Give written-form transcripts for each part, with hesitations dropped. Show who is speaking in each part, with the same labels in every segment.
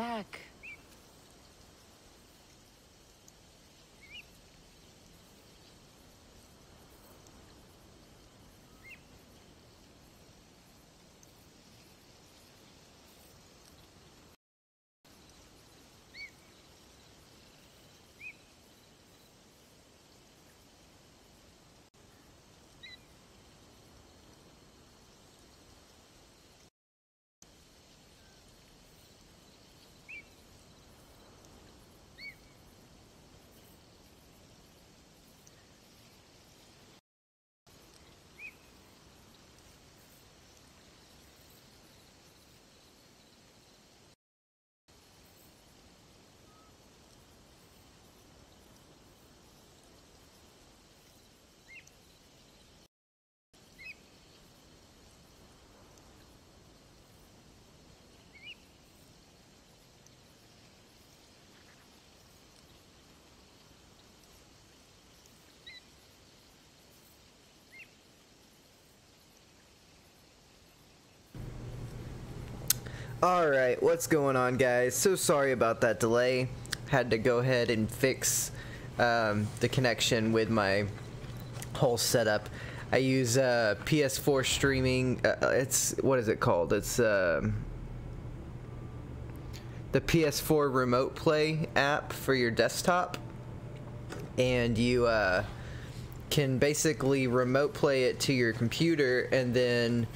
Speaker 1: back.
Speaker 2: Alright, what's going on, guys? So sorry about that delay. Had to go ahead and fix the connection with my whole setup. I use PS4 streaming. What is it called? It's the PS4 Remote Play app for your desktop, and you can basically remote play it to your computer and then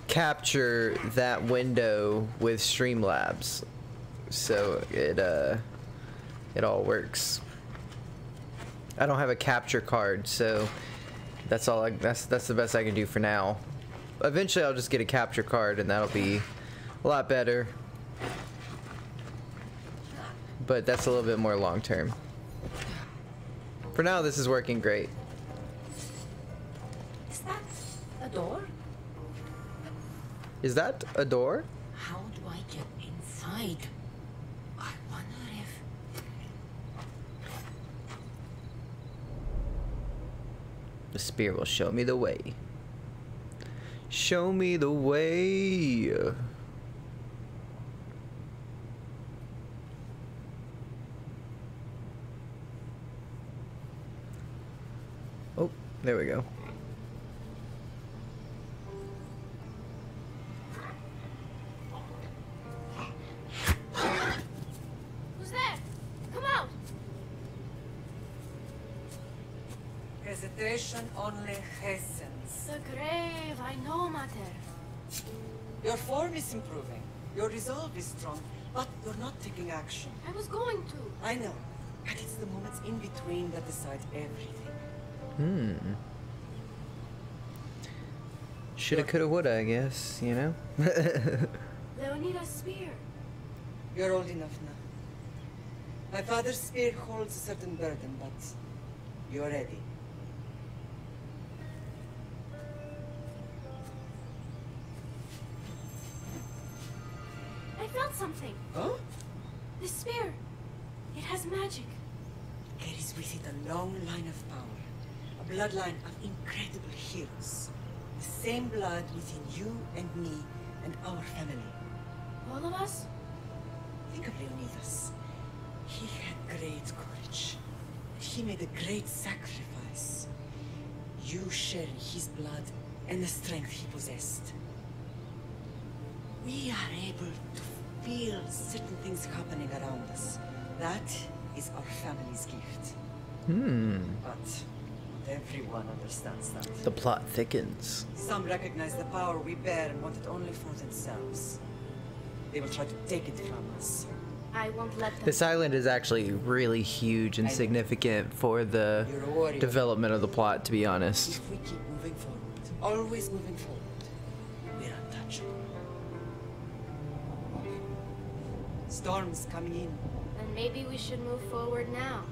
Speaker 2: capture that window with Streamlabs, so it all works. I don't have a capture card, so that's all. That's the best I can do for now. Eventually, I'll just get a capture card, and that'll be a lot better. But that's a little bit more long term. For now, this is working great.
Speaker 3: Is that a door?
Speaker 2: Is that a door?
Speaker 3: How do I get inside? I wonder if...
Speaker 2: The spear will show me the way. Show me the way. Oh, there we go.
Speaker 3: Who's there? Come out!
Speaker 4: Hesitation only hastens.
Speaker 3: The grave, I know, Mater.
Speaker 4: Your form is improving. Your resolve is strong, but you're not taking action.
Speaker 3: I was going to.
Speaker 4: I know, but it's the moments in between that decide everything.
Speaker 2: Shoulda, coulda, woulda, I guess, you know?
Speaker 3: They'll need a spear.
Speaker 4: You're old enough now. My father's spear holds a certain burden, but you're ready.
Speaker 3: I felt something.
Speaker 4: Huh?
Speaker 3: The spear. It has magic.
Speaker 4: Carries with it a long line of power. A bloodline of incredible heroes. The same blood within you and me and our family.
Speaker 3: All of us?
Speaker 4: Think of Leonidas. He had great courage. He made a great sacrifice. You share in his blood and the strength he possessed. We are able to feel certain things happening around us. That is our family's gift. But not everyone understands that.
Speaker 2: The plot thickens.
Speaker 4: Some recognize the power we bear and want it only for themselves. They will try to take it from us.
Speaker 3: I won't let them.
Speaker 2: This island is actually really huge and significant for the
Speaker 4: You're a warrior.
Speaker 2: development of the plot, to be honest.
Speaker 4: If we keep moving forward, always moving forward, we're untouchable. Storm's coming in.
Speaker 3: Then maybe we should move forward now.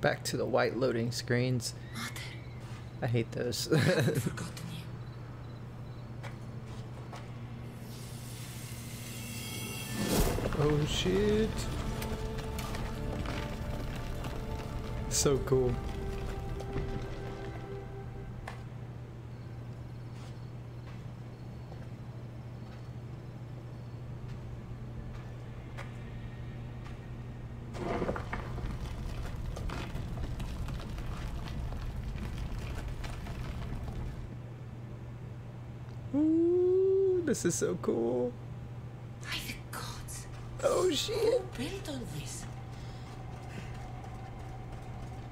Speaker 2: Back to the white loading screens.
Speaker 3: Mater,
Speaker 2: I hate those.
Speaker 3: I've forgotten you.
Speaker 2: Oh shit. So cool. Ooh, this is so cool.
Speaker 3: By the gods.
Speaker 2: Oh shit.
Speaker 3: Who built all this?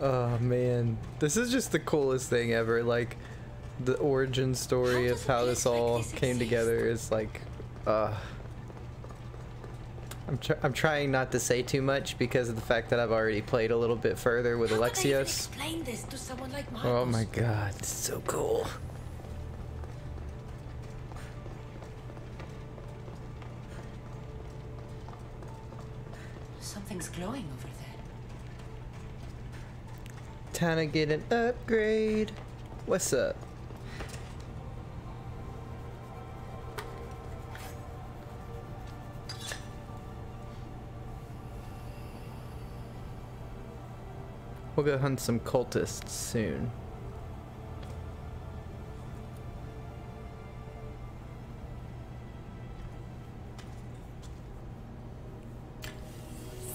Speaker 2: Oh man, this is just the coolest thing ever. Like, the origin story of how this all came together is like, I'm trying not to say too much because of the fact that I've already played a little bit further with
Speaker 3: How could I even
Speaker 2: Alexios.
Speaker 3: explain this to someone like Michael?
Speaker 2: Oh my god, it's so cool.
Speaker 3: Something's glowing over there.
Speaker 2: Time to get an upgrade. What's up? We'll go hunt some cultists soon.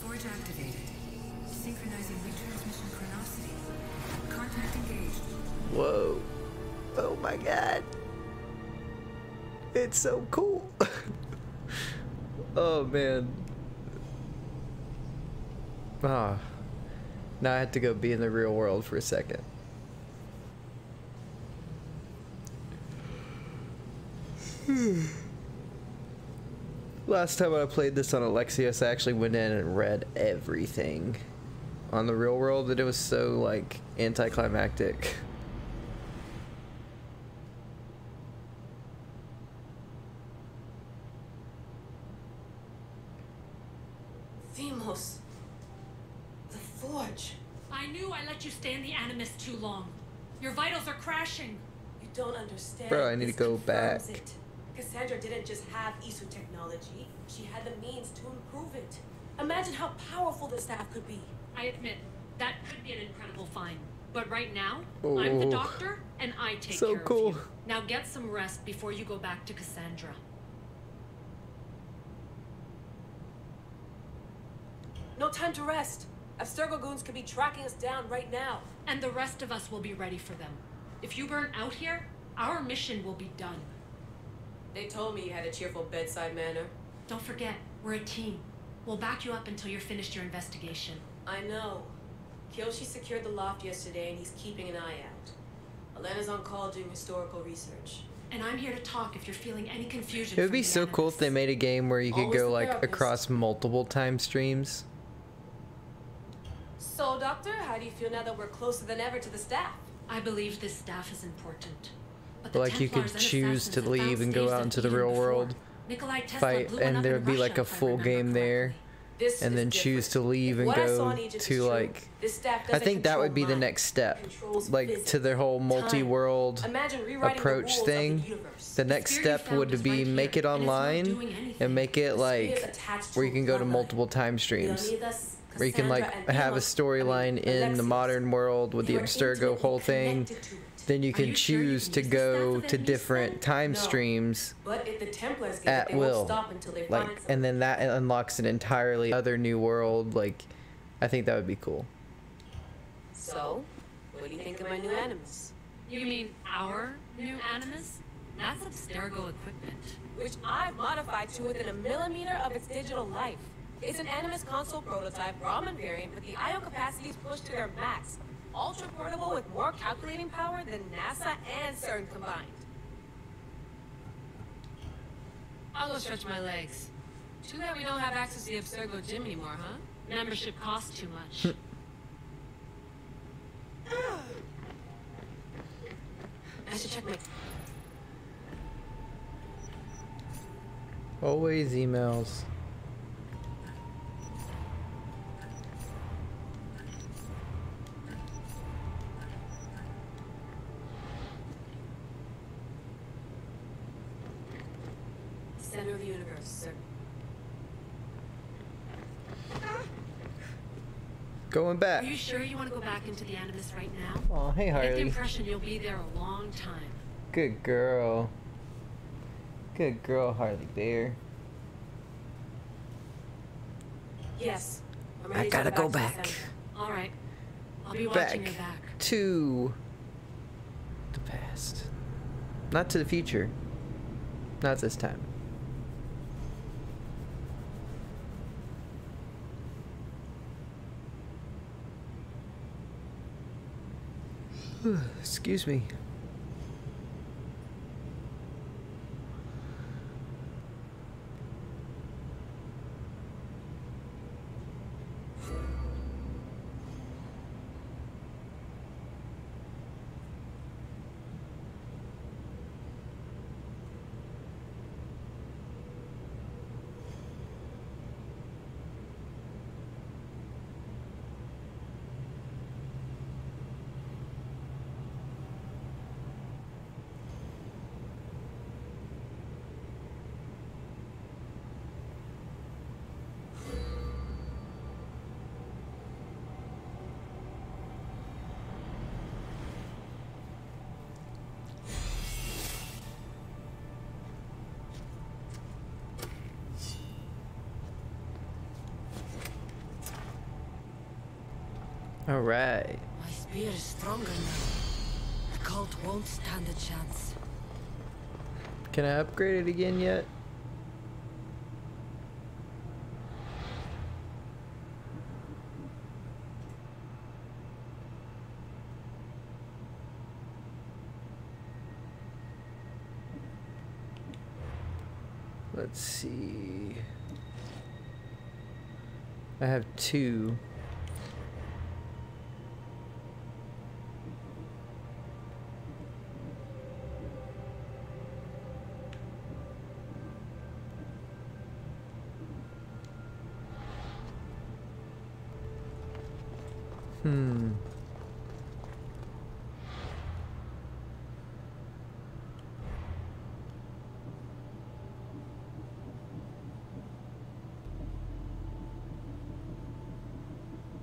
Speaker 1: Forge activated. Synchronizing retransmission chronicity. Contact engaged.
Speaker 2: Whoa. Oh my god. It's so cool. Oh man. Ah. Now I had to go be in the real world for a second. Last time I played this on Alexios, I actually went in and read everything on the real world, and it was so, like, anticlimactic.
Speaker 4: Themos. The Forge.
Speaker 5: I knew I let you stay in the Animus too long. Your vitals are crashing.
Speaker 4: You don't understand.
Speaker 2: Bro, I need to
Speaker 4: This
Speaker 2: go
Speaker 4: confirms
Speaker 2: back.
Speaker 4: it. Cassandra didn't just have Isu technology. She had the means to improve it. Imagine how powerful the staff could be.
Speaker 5: I admit, that could be an incredible find. But right now, I'm the
Speaker 2: Oh.
Speaker 5: doctor, and I take
Speaker 2: So
Speaker 5: care
Speaker 2: cool.
Speaker 5: of you. Now get some rest before you go back to Cassandra.
Speaker 4: No time to rest. Abstergo goons could be tracking us down right now.
Speaker 5: And the rest of us will be ready for them. If you burn out here, our mission will be done.
Speaker 4: They told me you had a cheerful bedside manner.
Speaker 5: Don't forget, we're a team. We'll back you up until you're finished your investigation.
Speaker 4: I know. Kyoshi secured the loft yesterday and he's keeping an eye out. Elena's on call doing historical research.
Speaker 5: And I'm here to talk if you're feeling any confusion.
Speaker 2: It would
Speaker 5: from
Speaker 2: be
Speaker 5: the
Speaker 2: so cool if they
Speaker 5: Animus.
Speaker 2: made a game where you could
Speaker 4: Always
Speaker 2: go,
Speaker 4: the
Speaker 2: like,
Speaker 4: therapist.
Speaker 2: across multiple time streams.
Speaker 4: So, Doctor, how do you feel now that we're closer than ever to the staff?
Speaker 5: I believe this staff is important. But
Speaker 2: But, like, you could
Speaker 5: Templars and
Speaker 2: choose to
Speaker 5: assassins have
Speaker 2: leave
Speaker 5: found
Speaker 2: and go
Speaker 5: staves
Speaker 2: out
Speaker 5: that
Speaker 2: into the
Speaker 5: even
Speaker 2: real
Speaker 5: before.
Speaker 2: world,
Speaker 5: Nikolai Tesla
Speaker 2: fight,
Speaker 5: blew one
Speaker 2: and
Speaker 5: up
Speaker 2: there
Speaker 5: in
Speaker 2: would be
Speaker 5: Russia,
Speaker 2: like a
Speaker 5: if I
Speaker 2: full
Speaker 5: remember
Speaker 2: game there,
Speaker 5: correctly.
Speaker 4: This
Speaker 2: and
Speaker 4: is
Speaker 2: then choose to
Speaker 4: different.
Speaker 2: leave
Speaker 4: If
Speaker 2: and
Speaker 4: what I saw
Speaker 2: go
Speaker 4: in Egypt is
Speaker 2: to,
Speaker 4: true,
Speaker 2: like,
Speaker 4: this staff
Speaker 2: I
Speaker 4: doesn't
Speaker 2: think that would be
Speaker 4: control
Speaker 2: the
Speaker 4: mind.
Speaker 2: next step,
Speaker 4: Controls
Speaker 2: like,
Speaker 4: physics,
Speaker 2: to their whole
Speaker 4: time.
Speaker 2: multi-world
Speaker 4: Imagine rewriting the
Speaker 2: approach
Speaker 4: rules of
Speaker 2: thing.
Speaker 4: the universe.
Speaker 2: The next
Speaker 5: sphere you
Speaker 2: step
Speaker 5: found
Speaker 2: would
Speaker 5: is
Speaker 2: be
Speaker 5: right
Speaker 2: make
Speaker 5: here,
Speaker 2: it
Speaker 5: and it's not
Speaker 2: online
Speaker 5: doing anything.
Speaker 2: and make it
Speaker 4: The
Speaker 2: like
Speaker 4: sphere is attached to
Speaker 2: where you can go to
Speaker 4: bloodline.
Speaker 2: multiple time streams,
Speaker 4: Leonidas,
Speaker 2: where you can
Speaker 4: Cassandra,
Speaker 2: like
Speaker 4: and
Speaker 2: have a
Speaker 4: Themos,
Speaker 2: storyline in the
Speaker 4: Alexios.
Speaker 2: modern world with the
Speaker 4: They were
Speaker 2: Abstergo
Speaker 4: intimately
Speaker 2: whole thing.
Speaker 4: connected to it.
Speaker 2: Then you
Speaker 5: Are
Speaker 2: can
Speaker 5: you sure you
Speaker 2: choose
Speaker 5: can
Speaker 2: to
Speaker 5: use the staff
Speaker 2: go
Speaker 5: of
Speaker 2: to
Speaker 5: enemies
Speaker 2: different
Speaker 5: then?
Speaker 2: time
Speaker 4: No.
Speaker 2: streams
Speaker 4: But if the Templars get
Speaker 2: at
Speaker 4: it, they
Speaker 2: will.
Speaker 4: won't stop until they
Speaker 2: Like,
Speaker 4: find something.
Speaker 2: and then that unlocks an entirely other new world. Like, I think that would be cool.
Speaker 4: So, what do you think of my new Animus?
Speaker 5: You mean our new Animus? That's Abstergo equipment.
Speaker 4: Which I've modified to within a millimeter of its digital life. It's an Animus console prototype Raman variant with the I/O capacities pushed to their max. Ultra portable with more calculating power than NASA and CERN combined.
Speaker 3: I'll go stretch my legs. Too bad we don't have access to the Abstergo gym anymore, huh?
Speaker 5: Membership costs too much.
Speaker 3: I should check my...
Speaker 2: Always emails.
Speaker 3: center of the universe, sir.
Speaker 2: Going back.
Speaker 5: Are you sure you want to go back into the Animus right now?
Speaker 2: Oh, hey
Speaker 5: I get the
Speaker 2: Harley.
Speaker 5: impression you'll be there a long time.
Speaker 2: Good girl. Good girl, Harley Bear.
Speaker 3: Yes. I'm
Speaker 2: I
Speaker 3: ready to
Speaker 2: gotta go
Speaker 3: to the
Speaker 2: back.
Speaker 3: center.
Speaker 5: All right. I'll be
Speaker 2: Back
Speaker 5: watching your back.
Speaker 2: to the past. Not to the future. Not this time. Excuse me. All right.
Speaker 4: My spear is stronger now. The cult won't stand a chance.
Speaker 2: Can I upgrade it again yet? Let's see. I have 2.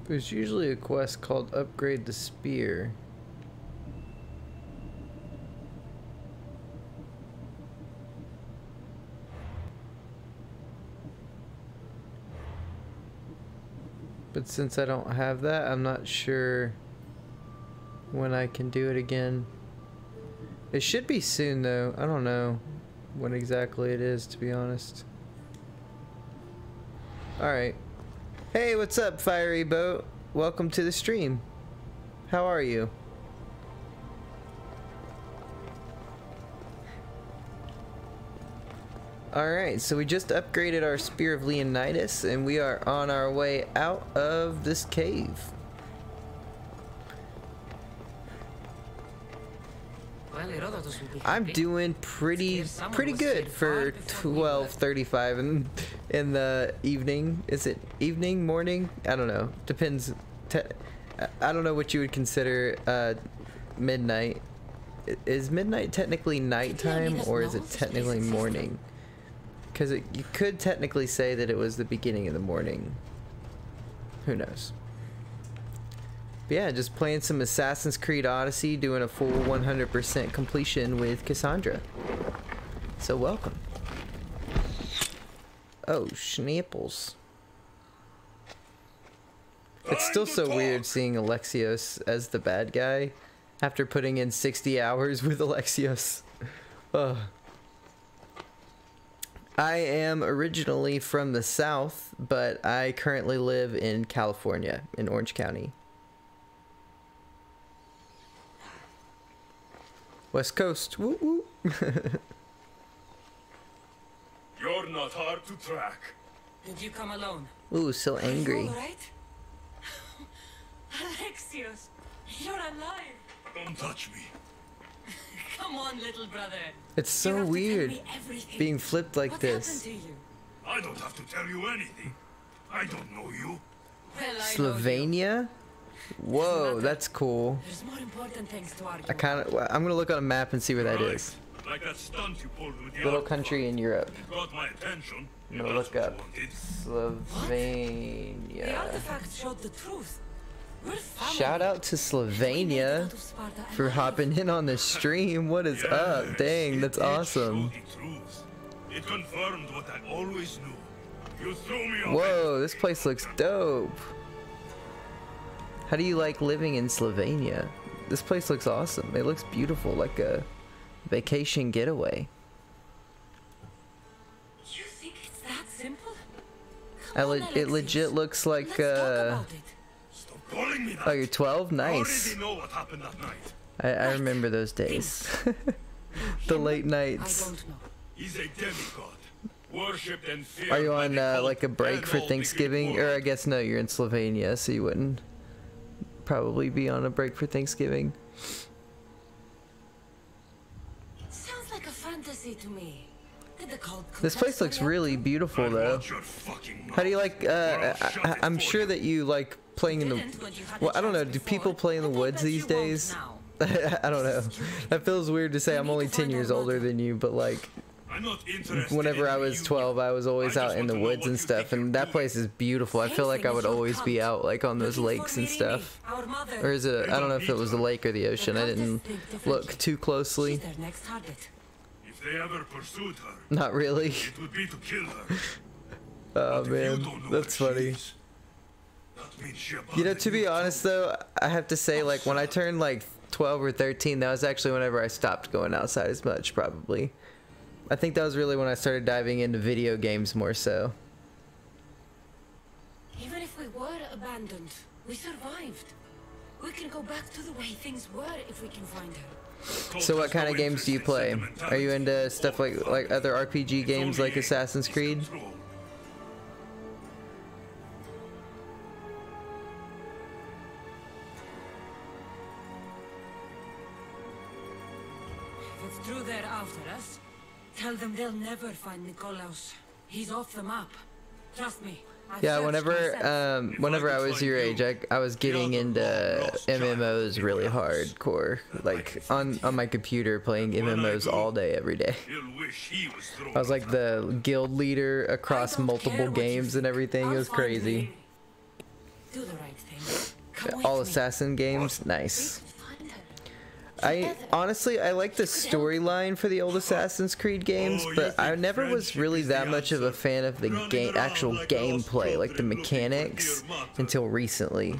Speaker 2: There's usually a quest called Upgrade the Spear. But since I don't have that, I'm not sure when I can do it again. It should be soon though. I don't know when exactly it is, to be honest. Alright. Hey, what's up, Fiery Boat? Welcome to the stream. How are you? Alright, so we just upgraded our Spear of Leonidas, and we are on our way out of this cave. I'm doing pretty good for 12:35 in the evening. Is it evening, morning? I don't know. Depends. I don't know what you would consider midnight. Is midnight technically nighttime, or is it technically morning? Because you could technically say that it was the beginning of the morning. Who knows? But yeah, just playing some Assassin's Creed Odyssey, doing a full 100% completion with Cassandra. So welcome. Oh, schnapples. It's still so weird seeing Alexios as the bad guy after putting in 60 hours with Alexios. Ugh. I am originally from the South, but I currently live in California, in Orange County. West Coast. Woo woo.
Speaker 6: You're not hard to track.
Speaker 4: Did you come alone?
Speaker 2: Ooh, so angry.
Speaker 4: All right? Alexios, you're alive.
Speaker 6: Don't touch me.
Speaker 4: Come on, little brother.
Speaker 2: It's so weird being flipped like this.
Speaker 4: What happened to you?
Speaker 6: I don't have to tell you anything. I don't know you.
Speaker 4: Well, I know you.
Speaker 2: Slovenia? Whoa, that's cool.
Speaker 4: There's more important things to argue.
Speaker 2: I'm gonna look on a map and see where that
Speaker 6: Right.
Speaker 2: is.
Speaker 6: Like that stunt you pulled with the
Speaker 2: Little
Speaker 6: outfit.
Speaker 2: country in Europe.
Speaker 6: It got my attention.
Speaker 2: I'm
Speaker 6: if
Speaker 2: gonna
Speaker 6: that's
Speaker 2: look
Speaker 6: what
Speaker 2: up
Speaker 6: you wanted.
Speaker 4: The
Speaker 2: Slovenia.
Speaker 4: artifact showed the truth. We're family.
Speaker 2: Shout out to
Speaker 4: We made it
Speaker 2: Slovenia
Speaker 4: out of Sparta
Speaker 2: for
Speaker 4: alive.
Speaker 2: hopping in on the stream. What is up?
Speaker 6: Yes,
Speaker 2: Dang, that's
Speaker 6: it did
Speaker 2: awesome.
Speaker 6: show the truth. It confirmed what I always knew. You threw me off.
Speaker 2: Whoa, this place looks dope. How do you like living in Slovenia? This place looks awesome. It looks beautiful, like a vacation getaway.
Speaker 4: You think it's that simple?
Speaker 2: It legit looks like
Speaker 4: Let's talk about it.
Speaker 6: Stop calling me that.
Speaker 2: oh, you're 12?
Speaker 6: I
Speaker 2: Nice.
Speaker 6: already know what happened that night.
Speaker 2: I remember those days. The late
Speaker 4: I
Speaker 2: nights.
Speaker 4: don't know.
Speaker 6: He's a demigod. Worshipped and feared
Speaker 2: Are you
Speaker 6: by
Speaker 2: on
Speaker 6: the cult
Speaker 2: like a break
Speaker 6: and
Speaker 2: for
Speaker 6: all the
Speaker 2: Thanksgiving?
Speaker 6: Greek
Speaker 2: Or I
Speaker 6: world.
Speaker 2: guess no, you're in Slovenia, so you wouldn't probably be on a break for Thanksgiving.
Speaker 4: Sounds like a fantasy to me. Did the cult
Speaker 2: This place looks really beautiful though.
Speaker 6: Watch your fucking
Speaker 2: How do you
Speaker 6: mouth,
Speaker 2: like?
Speaker 6: or I'll shut it
Speaker 2: I'm
Speaker 6: for
Speaker 2: sure
Speaker 6: you.
Speaker 2: that you like playing in the. Well, I don't know. Do people play in the woods these days? I don't know. That feels weird to say. I'm only 10 years older than you, but like,
Speaker 6: I'm not interested
Speaker 2: whenever
Speaker 6: in
Speaker 2: I was
Speaker 6: you.
Speaker 2: 12, I was always
Speaker 6: I
Speaker 2: out
Speaker 6: just
Speaker 2: in the
Speaker 6: want to know
Speaker 2: woods
Speaker 6: what
Speaker 2: and
Speaker 6: you
Speaker 2: stuff,
Speaker 6: think you're
Speaker 2: and that
Speaker 6: doing.
Speaker 2: place is beautiful. I feel like I would always be out like on those lakes and stuff. Or is it? I don't know if it was the lake or the ocean. I didn't look too closely.
Speaker 4: She's their next target.
Speaker 6: If they ever pursued her,
Speaker 2: Not really.
Speaker 6: it would be to kill her.
Speaker 2: Oh
Speaker 6: But if you
Speaker 2: man,
Speaker 6: don't know
Speaker 2: that's
Speaker 6: where she
Speaker 2: funny.
Speaker 6: is, that means she
Speaker 2: You know,
Speaker 6: abandoned
Speaker 2: to be
Speaker 6: you
Speaker 2: honest
Speaker 6: too.
Speaker 2: though, I have to say, like, when I turned like 12 or 13, that was actually whenever I stopped going outside as much, probably. I think that was really when I started diving into video games more so.
Speaker 4: Even if we were abandoned, we survived. We can go back to the way things were if we can find her.
Speaker 2: So what kind of games do you play? Are you into stuff like other RPG games like Assassin's Creed?
Speaker 4: If it's true they're after us, tell them they'll never find Nikolaus. He's off the map. Trust me. I've
Speaker 2: Yeah,
Speaker 4: searched myself.
Speaker 2: whenever I was your age, I was getting into MMOs really hardcore, like on my computer playing MMOs all day, every day.
Speaker 6: He'll wish he was thrown
Speaker 2: I was like the guild leader across
Speaker 4: I don't care
Speaker 2: multiple
Speaker 4: what you
Speaker 2: games and
Speaker 4: think.
Speaker 2: everything. It
Speaker 4: I'll
Speaker 2: was
Speaker 4: find
Speaker 2: crazy.
Speaker 4: Mary. Do the right thing. Come
Speaker 2: All
Speaker 4: with me.
Speaker 2: assassin games,
Speaker 4: We
Speaker 2: nice.
Speaker 4: can find her.
Speaker 2: I
Speaker 4: Together.
Speaker 2: honestly I like the storyline for the old Assassin's Creed games, but I never was really that much of a fan of the actual gameplay, like the mechanics, until recently,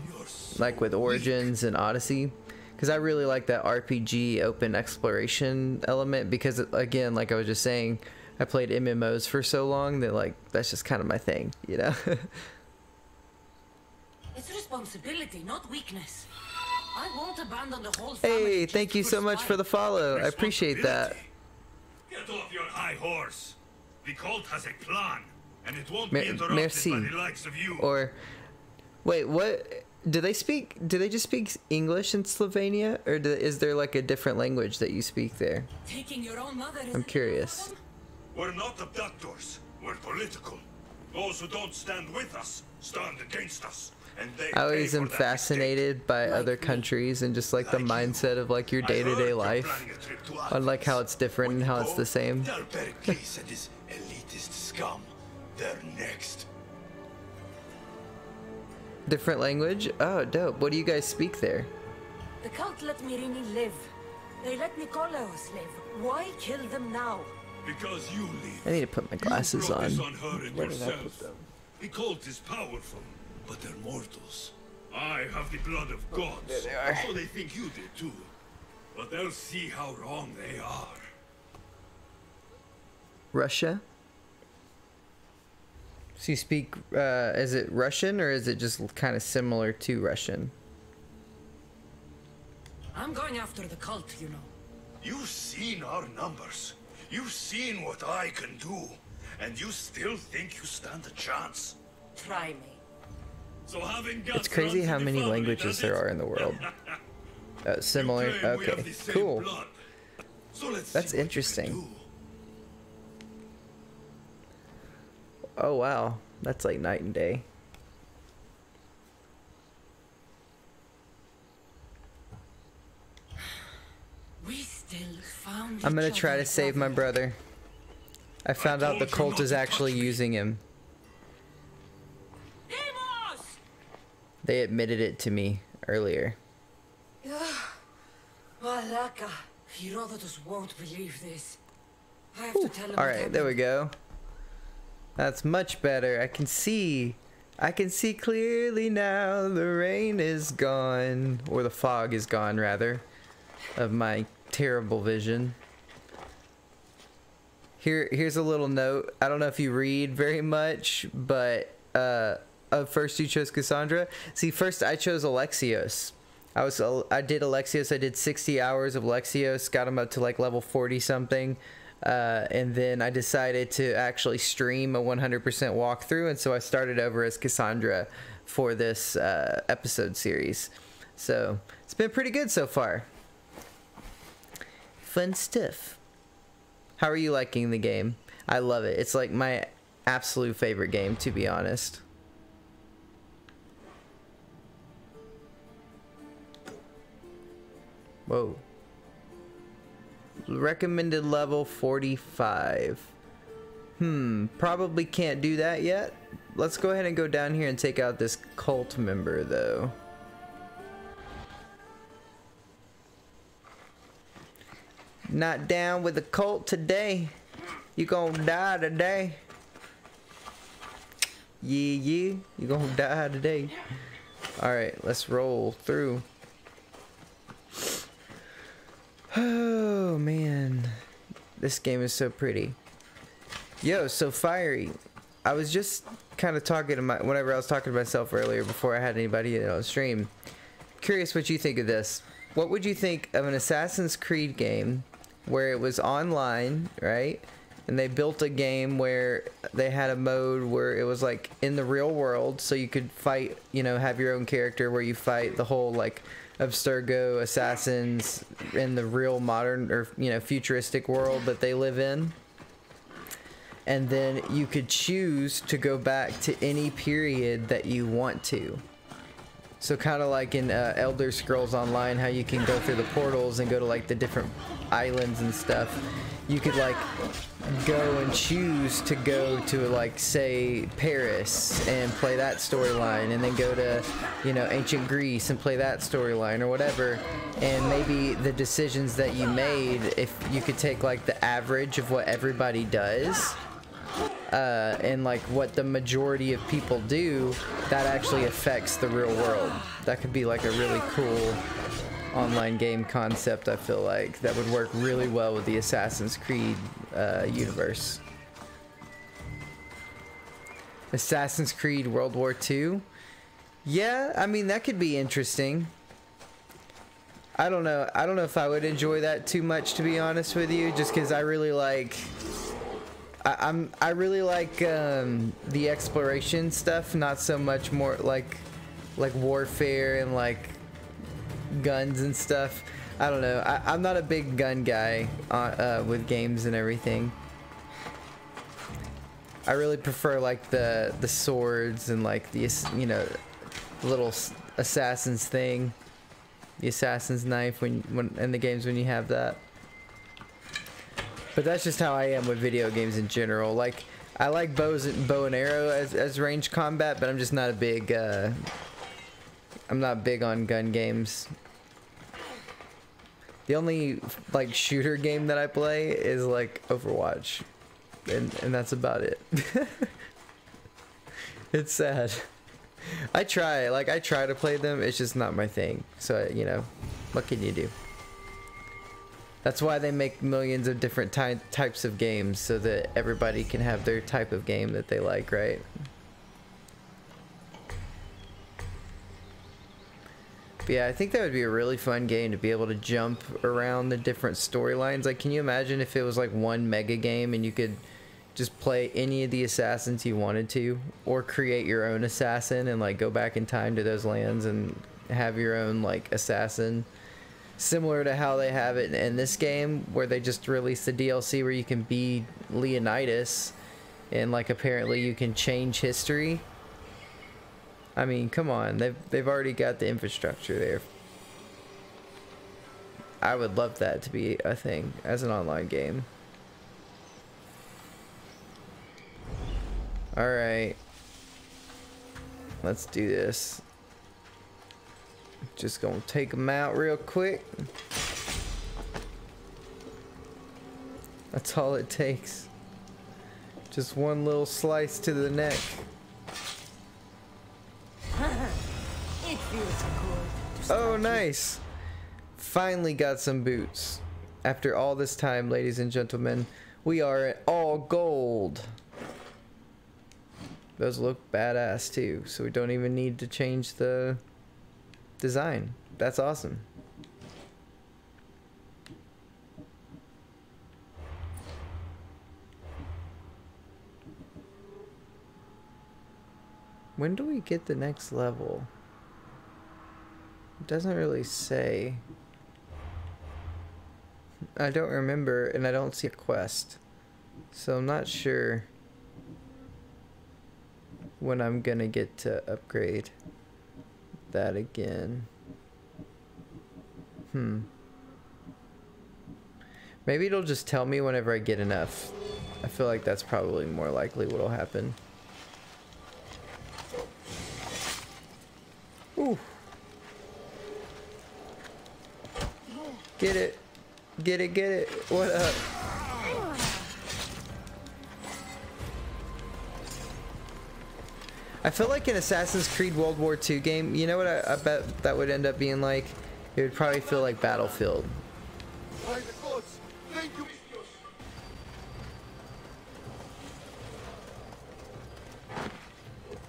Speaker 2: like with Origins and Odyssey, because I really like that RPG open exploration element. Because again, like I was just saying, I played MMOs for so long that like that's just kind of my thing, you know.
Speaker 4: It's responsibility, not weakness. I won't abandon the whole family.
Speaker 2: Hey,
Speaker 4: just
Speaker 2: thank you so much for the follow. I appreciate that.
Speaker 6: Get off your high horse. The cult has a plan, and it won't
Speaker 2: Mer-
Speaker 6: be interrupted
Speaker 2: merci.
Speaker 6: by the likes of you.
Speaker 2: Or, wait, what? Do they just speak English in Slovenia, or is there like a different language that you speak there?
Speaker 4: Taking your own mother is
Speaker 2: I'm curious.
Speaker 6: We're not abductors. We're political. Those who don't stand with us stand against us. And they
Speaker 2: I always
Speaker 6: pay
Speaker 2: am
Speaker 6: for that
Speaker 2: fascinated by other countries and just like the mindset of like your
Speaker 6: mistake. I heard
Speaker 2: day-to-day
Speaker 6: you're
Speaker 2: life,
Speaker 6: planning a trip to
Speaker 2: on like how
Speaker 6: Athens.
Speaker 2: it's different
Speaker 6: When
Speaker 2: and
Speaker 6: you
Speaker 2: how it's
Speaker 6: go,
Speaker 2: the same.
Speaker 6: Tell Pericles and his elitist scum. They're next.
Speaker 2: Different language? Oh, dope. What do you guys speak there?
Speaker 4: The cult let Mirini live. They let Nikolaos live. Why kill them now?
Speaker 6: Because you leave.
Speaker 2: I need to put my glasses
Speaker 6: You brought this
Speaker 2: on.
Speaker 6: her and
Speaker 2: Where did I
Speaker 6: yourself.
Speaker 2: put them?
Speaker 6: The cult is powerful, but they're mortals. I have the blood of gods.
Speaker 2: There they are.
Speaker 6: So they think you did too. But they'll see how wrong they are.
Speaker 2: Russia? So you speak, is it Russian or is it just kind of similar to Russian?
Speaker 4: I'm going after the cult, you know.
Speaker 6: You've seen our numbers. You've seen what I can do. And you still think you stand a chance.
Speaker 4: Try me.
Speaker 6: So having
Speaker 2: It's crazy how many languages there are in the world. Similar, okay, cool.
Speaker 6: So let's
Speaker 2: That's
Speaker 6: see what you can
Speaker 2: interesting.
Speaker 6: do.
Speaker 2: Oh wow, that's like night and day.
Speaker 4: We still found
Speaker 2: I'm gonna try to save my brother. I found out the cult is actually using him. They admitted it to me earlier.
Speaker 4: Malaka, Herodotus won't believe this. I have to tell him.
Speaker 2: Alright, there we go. That's much better. I can see clearly now. The rain is gone. Or the fog is gone, rather. Of my terrible vision. Here's a little note. I don't know if you read very much, but first you chose Cassandra. See, first I chose Alexios. I did Alexios. I did 60 hours of Alexios. Got him up to like level 40 something. And then I decided to actually stream a 100% walkthrough, and so I started over as Cassandra for this episode series. So it's been pretty good so far. Fun stuff. How are you liking the game? I love it. It's like my absolute favorite game, to be honest. Whoa. Recommended level 45. Probably can't do that yet. Let's go ahead and go down here and take out this cult member, though. Not down with the cult today. You gonna die today. Yeah, you gonna die today. Alright, let's roll through. Oh man, this game is so pretty. Yo, so fiery. I was just kind of talking to whenever I was talking to myself earlier before I had anybody on stream. Curious what you think of this. What would you think of an Assassin's Creed game where it was online, right? And they built a game where they had a mode where it was like in the real world, so you could fight, you know, have your own character where you fight the whole like Abstergo assassins in the real modern or, you know, futuristic world that they live in. And then you could choose to go back to any period that you want to. So kind of like in Elder Scrolls Online, how you can go through the portals and go to like the different islands and stuff. You could like go and choose to go to like say Paris and play that storyline, and then go to, you know, ancient Greece and play that storyline or whatever. And maybe the decisions that you made, if you could take like the average of what everybody does, and like what the majority of people do, that actually affects the real world. That could be like a really cool online game concept. I feel like that would work really well with the Assassin's Creed universe. Assassin's Creed World War II. Yeah, I mean that could be interesting. I don't know if I would enjoy that too much, to be honest with you, just because I really like I really like the exploration stuff, not so much more like warfare and like guns and stuff. I don't know. I'm not a big gun guy with games and everything. I really prefer like the swords and like the, you know, little assassin's thing, the assassin's knife when in the games when you have that. But that's just how I am with video games in general. Like, I like bow and arrow as range combat, but I'm just not a big, I'm not big on gun games. The only, like, shooter game that I play is, like, Overwatch. And that's about it. It's sad. I try to play them, it's just not my thing. So, you know, what can you do? That's why they make millions of different types of games, so that everybody can have their type of game that they like, right? But yeah, I think that would be a really fun game to be able to jump around the different storylines. Like, can you imagine if it was like one mega game and you could just play any of the assassins you wanted to, or create your own assassin and like go back in time to those lands and have your own like assassin? Similar to how they have it in this game, where they just released the DLC where you can be Leonidas, and like apparently you can change history. I mean, come on, they've already got the infrastructure there. I would love that to be a thing as an online game. Alright. Let's do this. Just gonna take them out real quick. That's all it takes. Just one little slice to the neck.
Speaker 4: It feels good.
Speaker 2: Oh, nice. Finally got some boots. After all this time, ladies and gentlemen, we are at all gold. Those look badass too, so we don't even need to change the design. That's awesome. When do we get the next level? It doesn't really say. I don't remember, and I don't see a quest. So I'm not sure when I'm gonna get to upgrade that again. Maybe it'll just tell me whenever I get enough. I feel like that's probably more likely what'll happen. Ooh. Get it. Get it, get it. What up? I feel like an Assassin's Creed World War II game, you know what I bet that would end up being like? It would probably feel like Battlefield.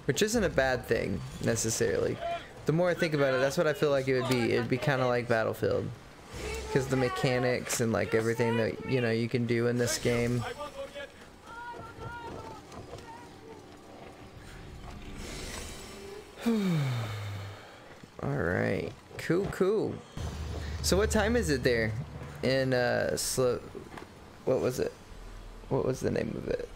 Speaker 2: Which isn't a bad thing, necessarily. The more I think about it, that's what I feel like it would be. It'd be kind of like Battlefield. Because the mechanics and like everything that, you know, you can do in this game. Alright. Cool, cool. So what time is it there? In, what was it? What was the name of it?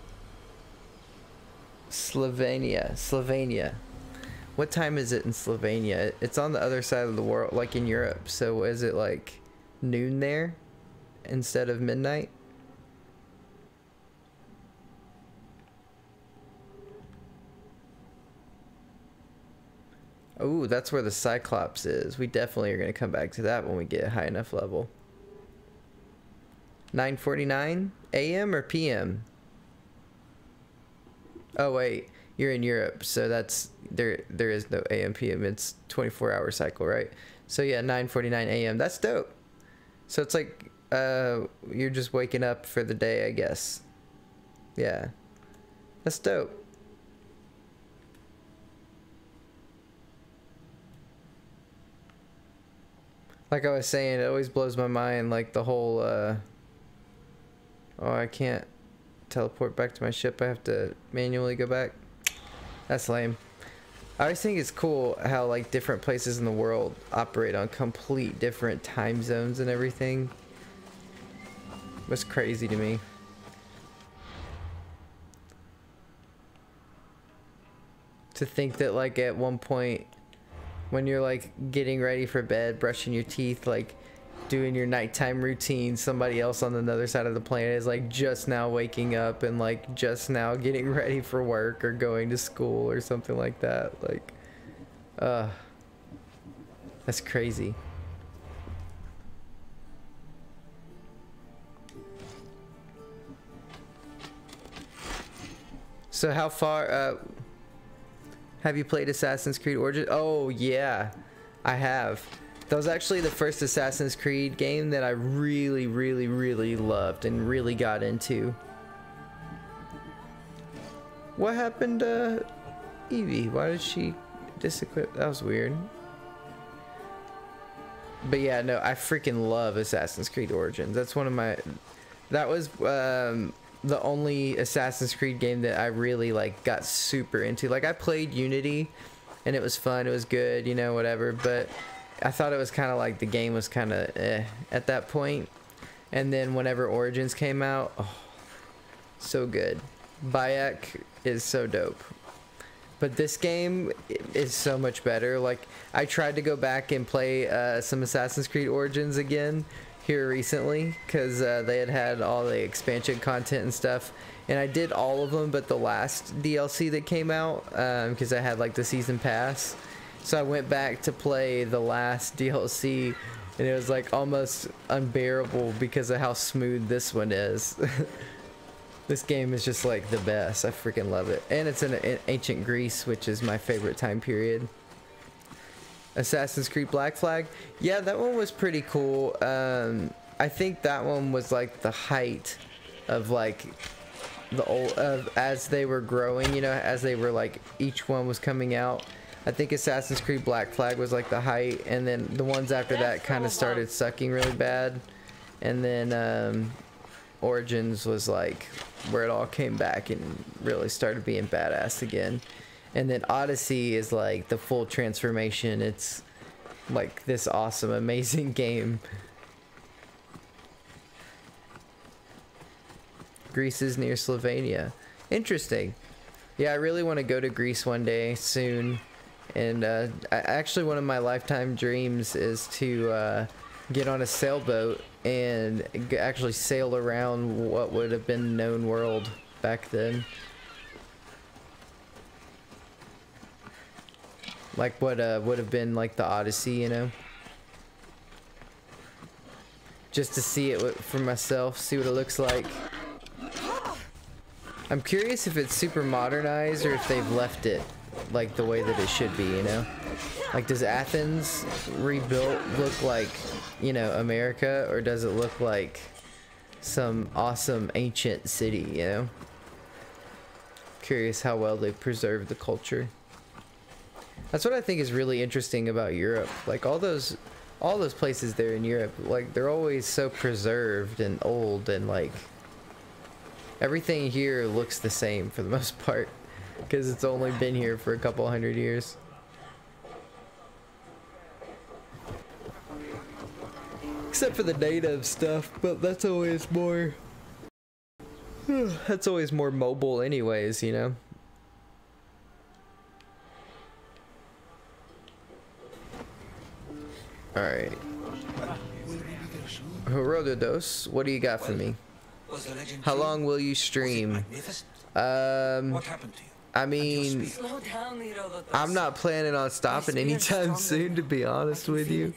Speaker 2: Slovenia. What time is it in Slovenia? It's on the other side of the world, like in Europe. So is it like noon there instead of midnight? Oh, that's where the Cyclops is. We definitely are going to come back to that when we get a high enough level. 9:49 a.m. or p.m.? Oh wait, you're in Europe, so that's there is no AM PM. It's 24-hour cycle, right? So yeah, 9:49 a.m. That's dope. So it's like you're just waking up for the day, I guess. Yeah. That's dope. Like I was saying, it always blows my mind, like the whole oh, I can't teleport back to my ship. I have to manually go back. That's lame. I always think it's cool how like different places in the world operate on complete different time zones and everything. It's crazy to me. To think that like at one point when you're like getting ready for bed, brushing your teeth, like doing your nighttime routine, somebody else on the other side of the planet is like just now waking up and like just now getting ready for work or going to school or something like that. Like that's crazy. So how far have you played Assassin's Creed Origins? Oh yeah, I have. That was actually the first Assassin's Creed game that I really loved and really got into. What happened to Evie? Why did she disequip? That was weird. But yeah, no, I freaking love Assassin's Creed Origins. That's one of my... That was the only Assassin's Creed game that I really like got super into. Like I played Unity and it was fun, it was good, you know, whatever, but I thought it was kind of like the game was kind of at that point. And then whenever Origins came out, oh, so good. Bayek is so dope. But this game is so much better. Like I tried to go back and play some Assassin's Creed Origins again here recently because they had all the expansion content and stuff, and I did all of them but the last DLC that came out because I had like the season pass. So I went back to play the last DLC, and it was like almost unbearable because of how smooth this one is. This game is just like the best. I freaking love it. And it's in ancient Greece, which is my favorite time period. Assassin's Creed Black Flag. Yeah, that one was pretty cool. I think that one was like the height of like the old as they were growing, you know, as they were like each one was coming out. I think Assassin's Creed Black Flag was like the height, and then the ones after that kind of started sucking really bad, and then Origins was like where it all came back and really started being badass again. And then Odyssey is like the full transformation. It's like this awesome, amazing game. Greece is near Slovenia. Interesting. Yeah, I really want to go to Greece one day soon. And actually one of my lifetime dreams is to get on a sailboat and actually sail around what would have been known world back then. Like what would have been like the Odyssey, you know? Just to see it for myself, see what it looks like. I'm curious if it's super modernized or if they've left it like the way that it should be, you know? Like, does Athens rebuilt look like, you know, America, or does it look like some awesome ancient city, you know? Curious how well they've preserved the culture. That's what I think is really interesting about Europe. Like all those places there in Europe, like they're always so preserved and old, and like everything here looks the same for the most part because it's only been here for a couple 100 years. Except for the native stuff, but that's always more that's always more mobile anyways, you know. Alright. Herodotus, what do you got for me? How long will you stream? I mean, I'm not planning on stopping anytime soon, to be honest with you.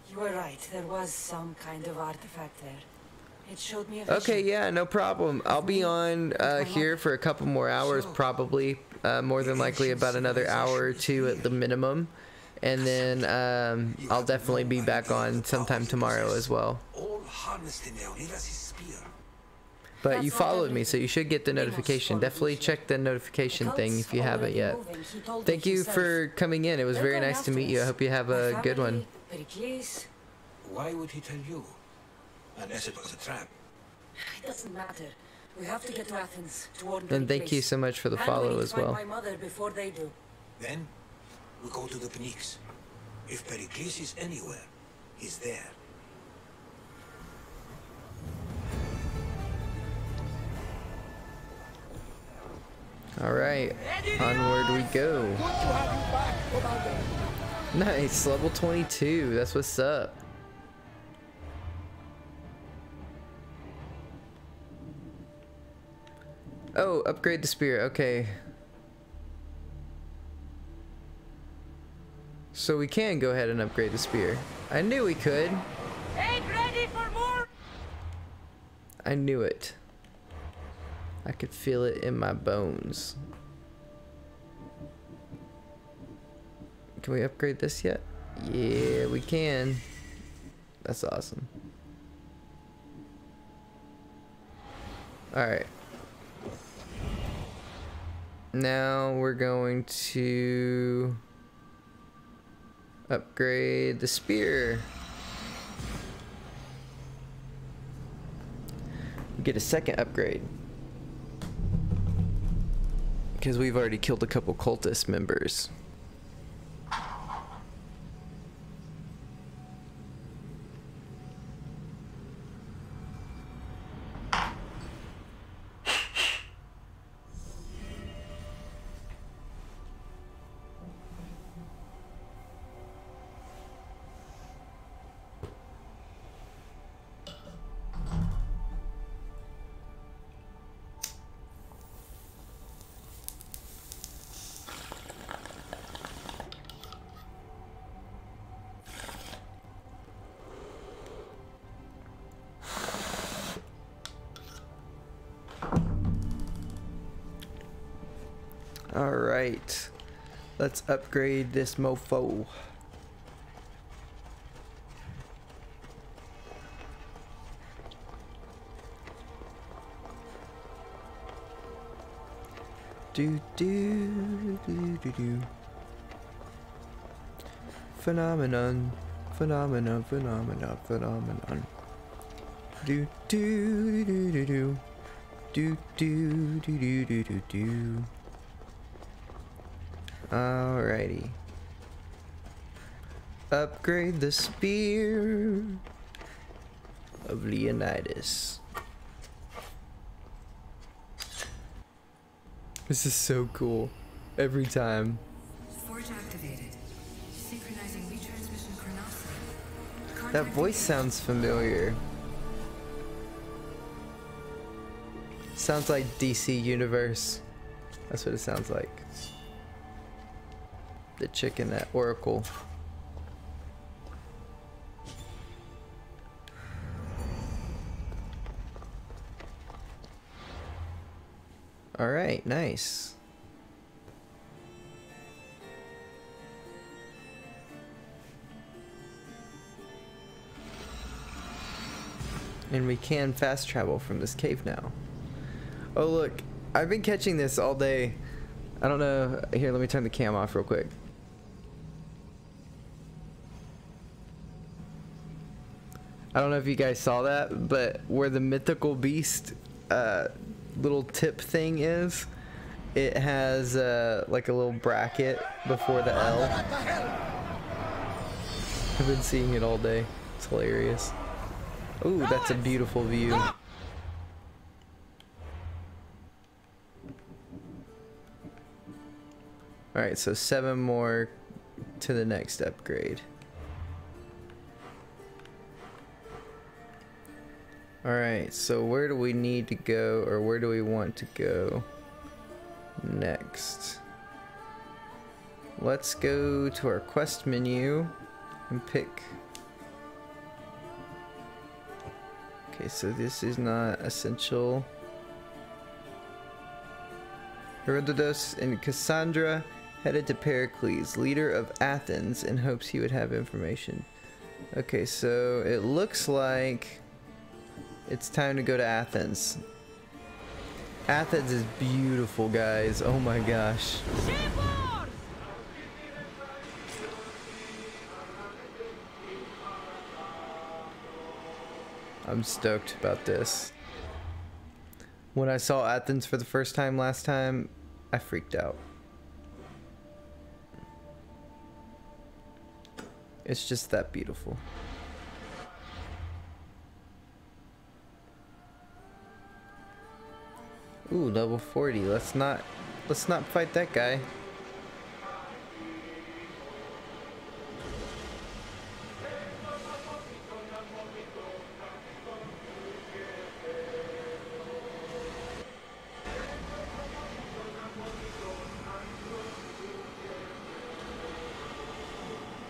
Speaker 4: You were right, there was some kind of artifact there. It showed me a
Speaker 2: Okay, yeah, no problem. I'll be on here for a couple more hours, probably. More than likely about another hour or two at the minimum. And then I'll definitely be back on sometime tomorrow as well. But you followed me, so you should get the notification. Definitely check the notification thing if you haven't yet. Thank you for coming in. It was very nice to meet you. I hope you have a good one.
Speaker 6: Why would he tell you? Unless it was a trap.
Speaker 4: It doesn't matter. We have to get to Athens to warn
Speaker 2: And thank you so much for the follow as well.
Speaker 4: my mother before they do.
Speaker 6: Then we go to the Pnyx. If Pericles is anywhere, he's there.
Speaker 2: Alright, onward we go. Nice, level 22, that's what's up. Oh, upgrade the spear, okay. So we can go ahead and upgrade the spear. I knew we could.
Speaker 3: Ain't ready for more.
Speaker 2: I knew it. I could feel it in my bones. Can we upgrade this yet? Yeah, we can. That's awesome. Alright. Now we're going to upgrade the spear. Get a second upgrade. Because we've already killed a couple cultist members. Alright. Let's upgrade this mofo. Do do do do do. Phenomenon, phenomenon, phenomenon, phenomenon. Do do do do do. Do do do do do do do. Alrighty. Upgrade the spear of Leonidas. This is so cool. Every time.
Speaker 1: Forge activated. Synchronizing retransmission chronicity.
Speaker 2: That voice sounds familiar. Sounds like DC Universe. That's what it sounds like. The chicken at Oracle. Alright, nice. And we can fast travel from this cave now. Oh look, I've been catching this all day. I don't know. Here, let me turn the cam off real quick. I don't know if you guys saw that, but where the mythical beast little tip thing is, it has like a little bracket before the L. I've been seeing it all day. It's hilarious. Ooh, that's a beautiful view. Alright, so 7 more to the next upgrade. Alright, so where do we need to go, or where do we want to go next? Let's go to our quest menu and pick. Okay, so this is not essential. Herodotus and Cassandra headed to Pericles, leader of Athens, in hopes he would have information. Okay, so it looks like it's time to go to Athens. Athens is beautiful, guys. Oh my gosh. I'm stoked about this. When I saw Athens for the first time last time, I freaked out. It's just that beautiful. Ooh, level 40. Let's not fight that guy.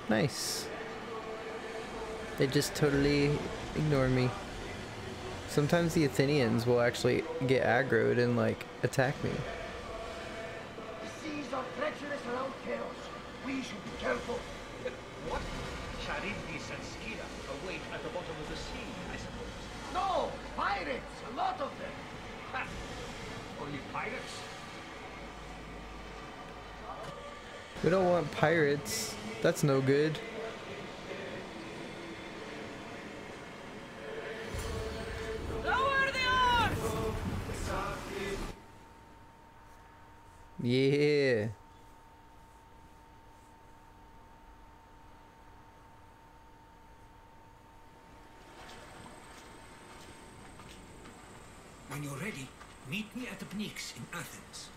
Speaker 2: Nice. They just totally ignore me. Sometimes the Athenians will actually get aggroed and like attack me.
Speaker 7: The seas are treacherous around chaos. We should be careful.
Speaker 8: What? Charybdis and Scylla await at the bottom of the sea, I suppose.
Speaker 7: No! Pirates! A lot of them!
Speaker 8: Ha! Only pirates?
Speaker 2: We don't want pirates. That's no good.
Speaker 3: Lower the oars!
Speaker 2: Yeah.
Speaker 6: When you're ready, meet me at the Pnyx in Athens.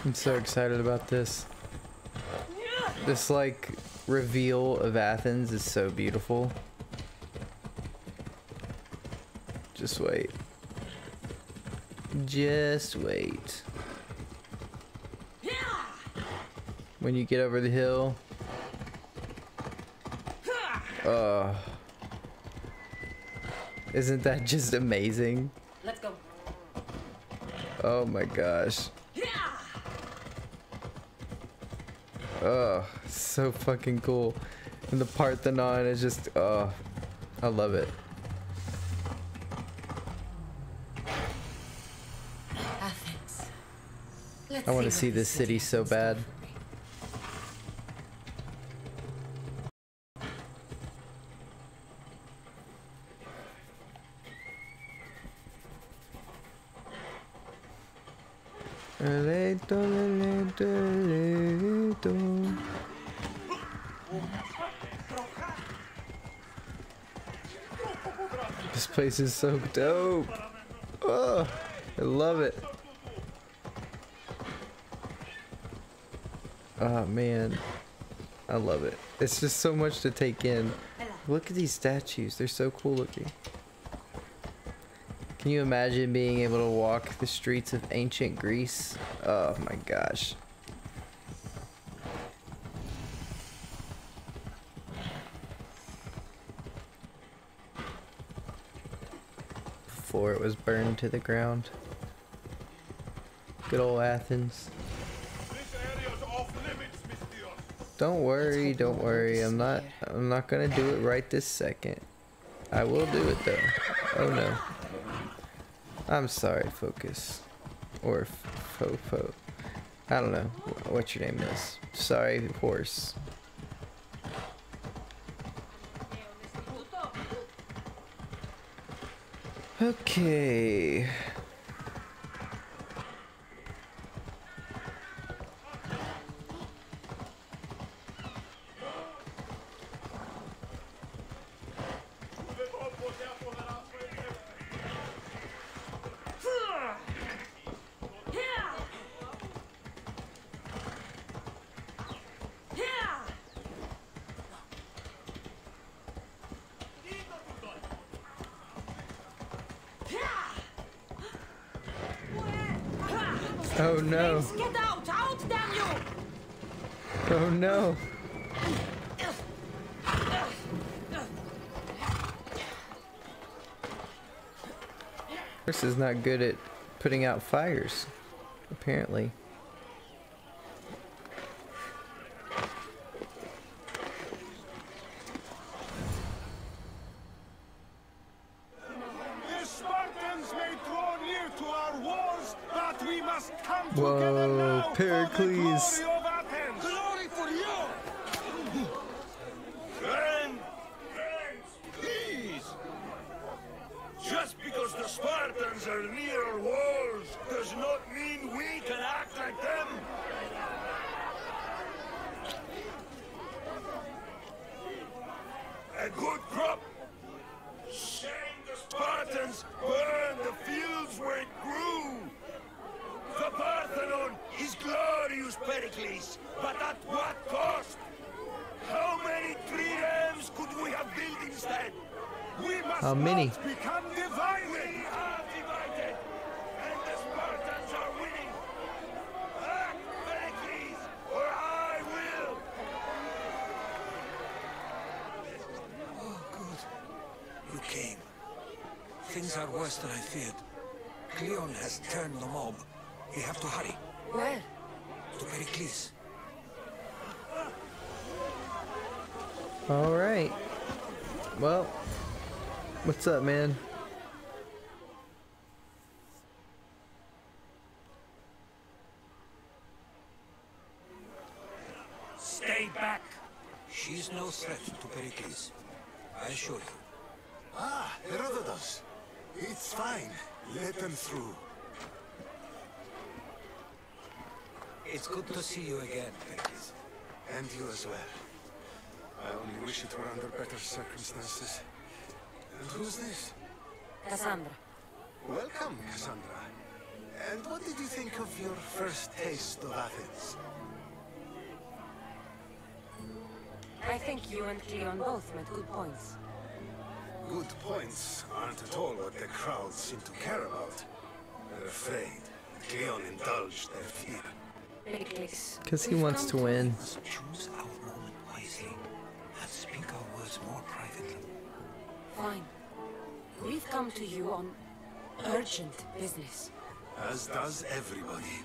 Speaker 2: I'm so excited about this. This like reveal of Athens is so beautiful. Just wait. Just wait. When you get over the hill. Isn't that just amazing?
Speaker 5: Let's go.
Speaker 2: Oh my gosh. Oh, so fucking cool. And the Parthenon is just, oh, I love it.
Speaker 1: Athens.
Speaker 2: I want to see this city so bad. This place is so dope. Oh, I love it. Oh man, I love it. It's just so much to take in. Look at these statues. They're so cool looking. Can you imagine being able to walk the streets of ancient Greece? Oh my gosh. Before it was burned to the ground. Good old Athens. Don't worry, don't worry. I'm not gonna do it right this second. I will do it though. Oh no. I'm sorry, Focus. Or Fofo. I don't know what your name is. Sorry, horse. Okay. Oh no.
Speaker 5: Get out! Out, damn you!
Speaker 2: Oh no. Chris is not good at putting out fires, apparently. Whoa, Pericles.
Speaker 6: Glory for you! Friends, please! Just because the Spartans are near our walls does not mean we can act like them! A good crop! Shame the Spartans burned the fields where it grew! The Parthenon is glorious, Pericles, but at what cost? How many triremes could we have built instead? We must
Speaker 2: How many?
Speaker 6: not become divided! We are divided, and the Spartans are winning! Act, Pericles, or I will!
Speaker 9: Oh, good. You came. Things are worse than I feared. Cleon has turned the mob. We have to hurry.
Speaker 1: Where?
Speaker 9: To Pericles.
Speaker 2: Alright. Well, what's up, man?
Speaker 6: Stay back!
Speaker 9: She's no threat to Pericles. I assure you.
Speaker 7: Ah, Herodotus. It's fine. Let them through.
Speaker 9: It's good to see you again, Pericles.
Speaker 7: And you as well. I only wish it were under better circumstances. And who's this?
Speaker 1: Cassandra.
Speaker 7: Welcome, Cassandra. And what did you think of your first taste of Athens?
Speaker 1: I think you and Cleon both made good points.
Speaker 7: Good points aren't at all what the crowd seem to care about. They're afraid. Cleon indulged their fear.
Speaker 2: Because he wants to win.
Speaker 9: Let's choose our moment wisely and speak our words more privately.
Speaker 1: Fine. We've come to you on urgent business.
Speaker 7: As does everybody.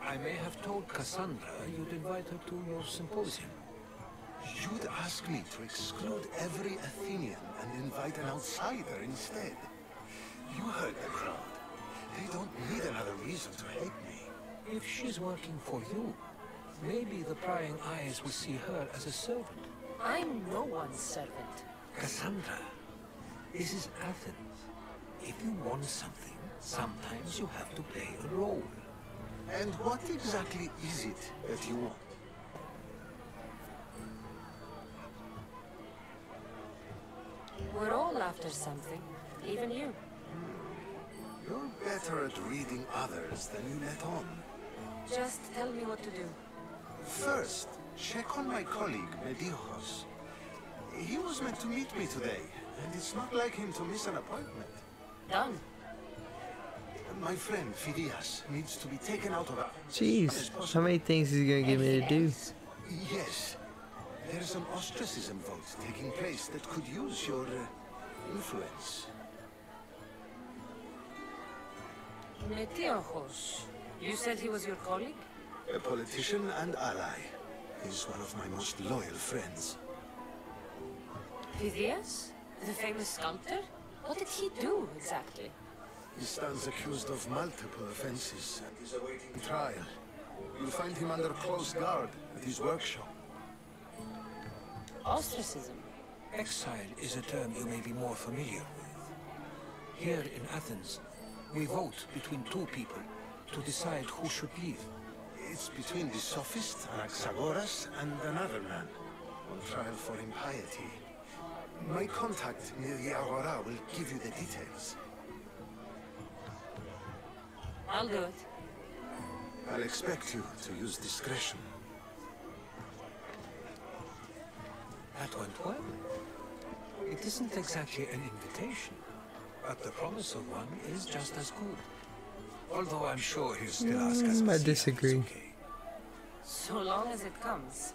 Speaker 9: I may have told Cassandra you'd invite her to your symposium.
Speaker 7: You'd ask me to exclude every Athenian and invite an outsider instead. You heard the crowd. They don't need another reason to hate me.
Speaker 9: If she's working for you, maybe the prying eyes will see her as a servant.
Speaker 1: I'm no one's servant.
Speaker 9: Cassandra, this is Athens. If you want something, sometimes you have to play a role.
Speaker 7: And what exactly is it that you want?
Speaker 1: We're all after something, even you.
Speaker 7: You're better at reading others than you let on.
Speaker 1: Just tell me what to do.
Speaker 7: First, check on my colleague, Medios. He was meant to meet me today, and it's not like him to miss an appointment.
Speaker 1: Done.
Speaker 7: My friend, Phidias, needs to be taken out of Athens.
Speaker 2: Jeez, how many things is he gonna get me to do?
Speaker 7: Yes. There's an ostracism vote taking place that could use your influence.
Speaker 1: Metiochos. You said he was your colleague?
Speaker 7: A politician and ally. He's one of my most loyal friends.
Speaker 1: Phidias? The famous sculptor? What did he do, exactly?
Speaker 7: He stands accused of multiple offenses and is awaiting trial. You'll find him under close guard at his workshop.
Speaker 1: Ostracism?
Speaker 9: Exile is a term you may be more familiar with. Here in Athens, we vote between two people to decide who should leave.
Speaker 7: It's between the sophist, Anaxagoras, and another man, on trial for impiety. My contact near the Agora will give you the details.
Speaker 1: I'll do it.
Speaker 7: I'll expect you to use discretion.
Speaker 9: That went well. It isn't exactly an invitation, but the promise of one is just as good. Although I'm sure he'll still ask us.
Speaker 2: I disagree.
Speaker 9: Okay.
Speaker 1: So long as it comes.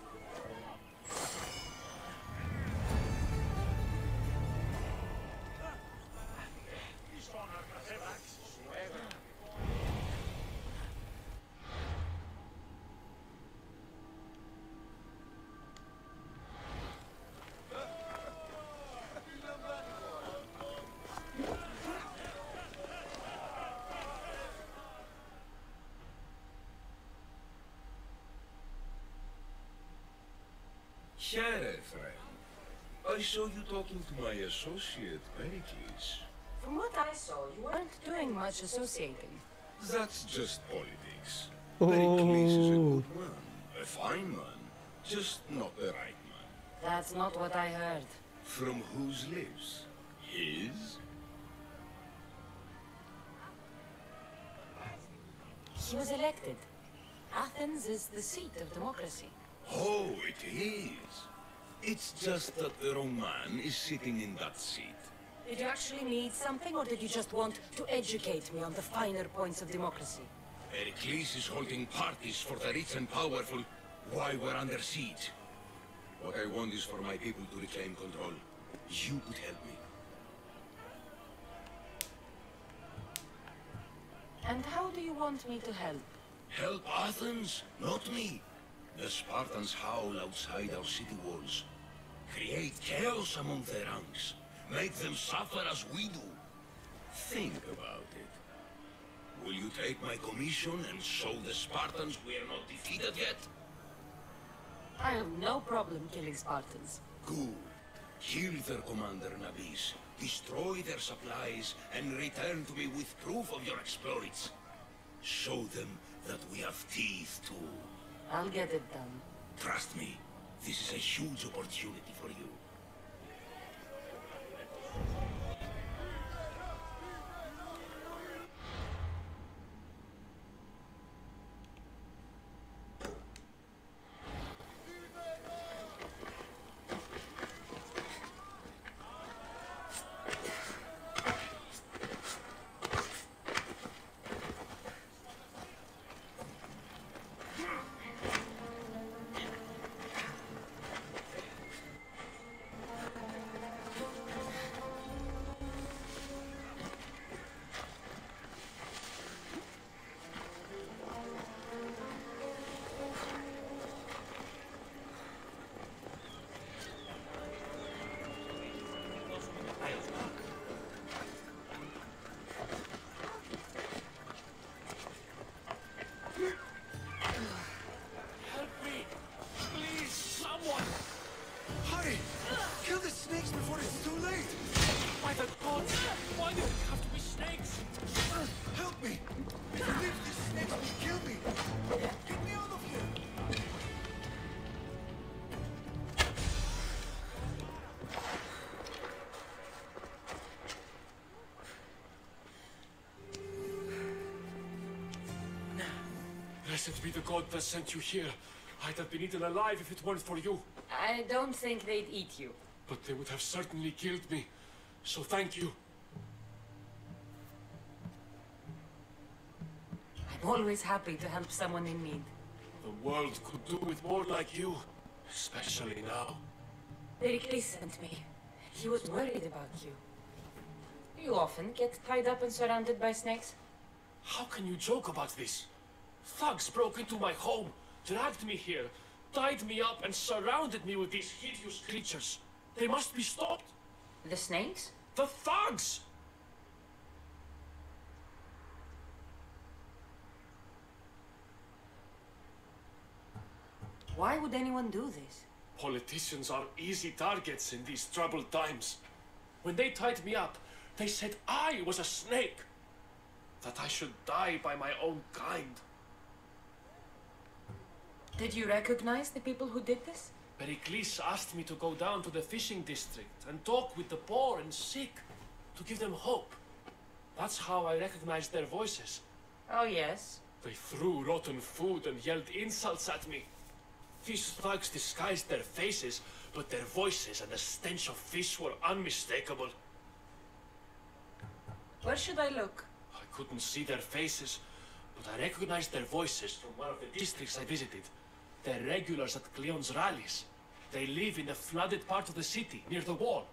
Speaker 6: Here, friend. I saw you talking to my associate, Pericles.
Speaker 1: From what I saw, you weren't doing much associating.
Speaker 6: That's just politics. Pericles is a good man, a fine man, just not the right man.
Speaker 1: That's not what I heard.
Speaker 6: From whose lips? His?
Speaker 1: He was elected. Athens is the seat of democracy.
Speaker 6: Oh, it is. It's just that the wrong man is sitting in that seat.
Speaker 1: Did you actually need something, or did you just want to educate me on the finer points of democracy?
Speaker 6: Pericles is holding parties for the rich and powerful while we're under siege. What I want is for my people to reclaim control. You could help me.
Speaker 1: And how do you want me to help?
Speaker 6: Help Athens, not me. The Spartans howl outside our city walls. Create chaos among their ranks. Make them suffer as we do. Think about it. Will you take my commission and show the Spartans we are not defeated yet?
Speaker 1: I have no problem killing Spartans.
Speaker 6: Good. Kill their commander Nabis, destroy their supplies, and return to me with proof of your exploits. Show them that we have teeth too.
Speaker 1: I'll get it done.
Speaker 6: Trust me, this is a huge opportunity for you.
Speaker 10: Blessed be the god that sent you here. I'd have been eaten alive if it weren't for you.
Speaker 1: I don't think they'd eat you.
Speaker 10: But they would have certainly killed me. So thank you.
Speaker 1: I'm always happy to help someone in need.
Speaker 10: The world could do with more like you. Especially now.
Speaker 1: Pericles sent me. He was worried about you. You often get tied up and surrounded by snakes?
Speaker 10: How can you joke about this? Thugs broke into my home, dragged me here, tied me up and surrounded me with these hideous creatures. They must be stopped.
Speaker 1: The snakes?
Speaker 10: The thugs!
Speaker 1: Why would anyone do this?
Speaker 10: Politicians are easy targets in these troubled times. When they tied me up, they said I was a snake. That I should die by my own kind.
Speaker 1: Did you recognize the people who did this?
Speaker 10: Pericles asked me to go down to the fishing district and talk with the poor and sick, to give them hope. That's how I recognized their voices.
Speaker 1: Oh, yes.
Speaker 10: They threw rotten food and yelled insults at me. These thugs disguised their faces, but their voices and the stench of fish were unmistakable.
Speaker 1: Where should I look?
Speaker 10: I couldn't see their faces, but I recognized their voices from one of the districts I visited. They're regulars at Cleon's rallies. They live in the flooded part of the city, near the wall.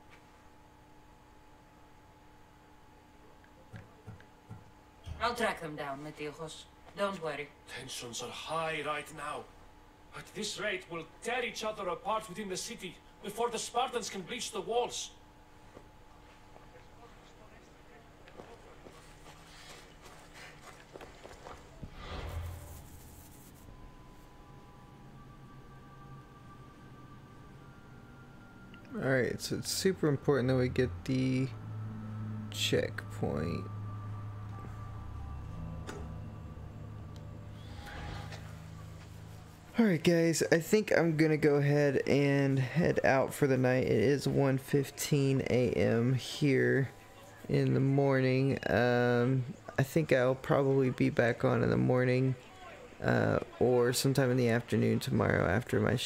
Speaker 1: I'll track them down, Metiljos. Don't worry.
Speaker 10: Tensions are high right now. At this rate, we'll tear each other apart within the city before the Spartans can breach the walls.
Speaker 2: Alright, so it's super important that we get the checkpoint. Alright guys, I think I'm gonna go ahead and head out for the night. It is 1:15 a.m. here in the morning. I think I'll probably be back on in the morning or sometime in the afternoon tomorrow after my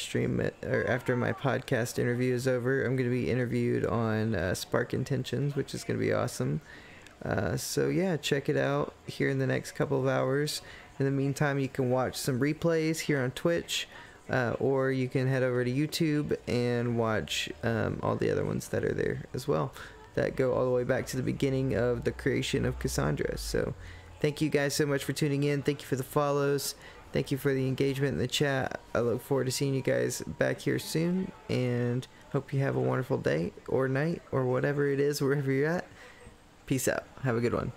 Speaker 2: or after my podcast interview is over. I'm gonna be interviewed on Spark Intentions, which is gonna be awesome. So yeah, check it out here in the next couple of hours. In the meantime, you can watch some replays here on Twitch, or you can head over to YouTube and watch all the other ones that are there as well, that go all the way back to the beginning of the creation of Cassandra. So thank you guys so much for tuning in. Thank you for the follows. Thank you for the engagement in the chat. I look forward to seeing you guys back here soon, and hope you have a wonderful day or night or whatever it is, wherever you're at. Peace out. Have a good one.